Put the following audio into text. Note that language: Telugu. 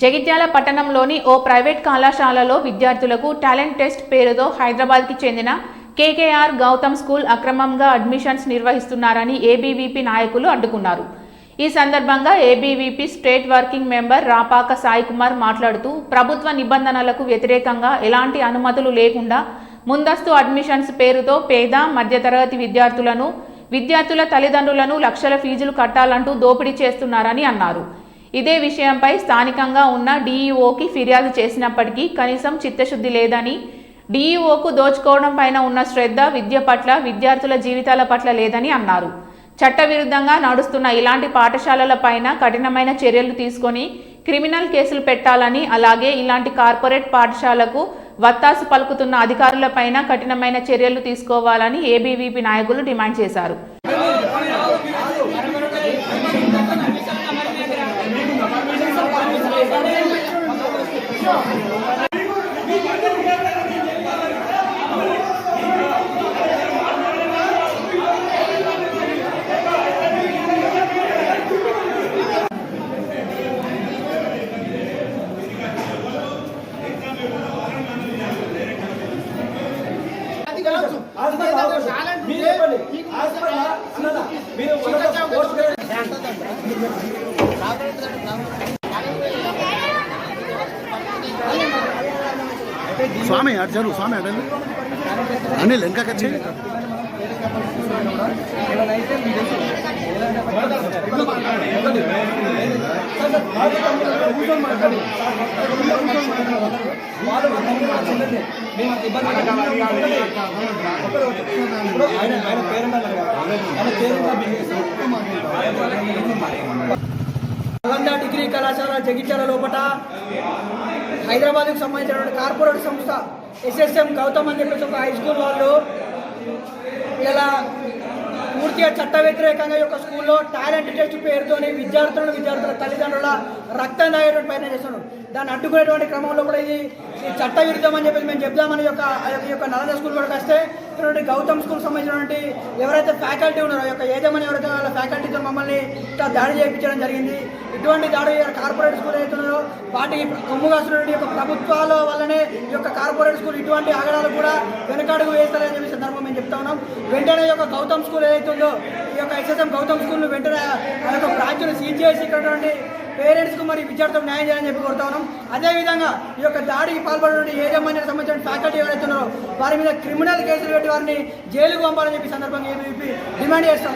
జగిత్యాల పట్టణంలోని ఓ ప్రైవేట్ కళాశాలలో విద్యార్థులకు టాలెంట్ టెస్ట్ పేరుతో హైదరాబాద్కి చెందిన కేకేఆర్ గౌతమ్ స్కూల్ అక్రమంగా అడ్మిషన్స్ నిర్వహిస్తున్నారని ఏబీవీపీ నాయకులు అడ్డుకున్నారు. ఈ సందర్భంగా ABVP state working member Rapaka Sai Kumar మాట్లాడుతూ ప్రభుత్వ నిబంధనలకు వ్యతిరేకంగా ఎలాంటి అనుమతులు లేకుండా ముందస్తు అడ్మిషన్స్ పేరుతో పేద మధ్యతరగతి విద్యార్థుల తల్లిదండ్రులను లక్షల ఫీజులు కట్టాలంటూ దోపిడీ చేస్తున్నారని అన్నారు. ఇదే విషయంపై స్థానికంగా ఉన్న డీఈఓకి ఫిర్యాదు చేసినప్పటికీ కనీసం చిత్తశుద్ధి లేదని, డీఈఓకు దోచుకోవడం పైన ఉన్న శ్రద్ధ విద్య పట్ల, విద్యార్థుల జీవితాల పట్ల లేదని అన్నారు. చట్టవిరుద్ధంగా నడుస్తున్న ఇలాంటి పాఠశాలల పైన కఠినమైన చర్యలు తీసుకొని క్రిమినల్ కేసులు పెట్టాలని, అలాగే ఇలాంటి కార్పొరేట్ పాఠశాలకు వత్తాసు పలుకుతున్న అధికారులపైన కఠినమైన చర్యలు తీసుకోవాలని ఏబీవీపీ నాయకులు డిమాండ్ చేశారు. स्वामी अर्जन स्वामी अडल अनिल इनका कच्चे డిగ్రీ కళాశాల జగిత్యాల లోపల హైదరాబాద్కు సంబంధించిన కార్పొరేట్ సంస్థ ఎస్ఎస్ఎం గౌతమ్ అని చెప్పేసి ఒక హై స్కూల్ వాళ్ళు ఇలా పూర్తిగా చట్ట వ్యతిరేకంగా యొక్క స్కూల్లో టాలెంట్ టెస్ట్ పేరుతోని విద్యార్థుల తల్లిదండ్రుల రక్తం తాగేటువంటి ప్రయత్నం చేస్తున్నాడు. దాన్ని అడ్డుకునేటువంటి క్రమంలో కూడా ఇది చట్ట విరుద్ధం అని చెప్పేసి మేము చెప్దామని యొక్క నలంద స్కూల్ కూడా వస్తే గౌతమ్ స్కూల్ సంబంధించినటువంటి ఎవరైతే ఫ్యాకల్టీ ఉన్నారో యొక్క ఏజమాని ఎవరైతే వాళ్ళ ఫ్యాకల్టీతో మమ్మల్ని ఇట్లా దాడి చేయించడం జరిగింది. ఇటువంటి దాడి కార్పొరేట్ స్కూల్ ఏదైతున్నారో వాటికి కొమ్ముగాస్తున్నటువంటి యొక్క ప్రభుత్వాల వల్లనే ఈ యొక్క కార్పొరేట్ స్కూల్ ఇటువంటి ఆగడాలు కూడా వెనకడుగు వేస్తారని చెప్పి సందర్భం మేము చెప్తా ఉన్నాం. వెంటనే ఈ యొక్క గౌతమ్ స్కూల్ ఏదైతుందో ఈ యొక్క ఎస్ఎస్ఎం గౌతమ్ స్కూల్ను వెంటనే ఆ యొక్క బ్రాంచ్ను సీజ్ చేసి ఇక్కడ పేరెంట్స్కు మరి విద్యార్థులకు న్యాయం చేయాలని చెప్పి కోరుతా ఉన్నాం. అదేవిధంగా ఈ యొక్క దాడికి పాల్పడిన ఏజమాన్యానికి సంబంధించిన ఫ్యాకల్టీ ఎవరైతే ఉన్నారో వారి మీద క్రిమినల్ కేసులు పెట్టి వారిని జైలుకు పంపాలని చెప్పి సందర్భంగా ఏబీవీపీ డిమాండ్ చేస్తాం.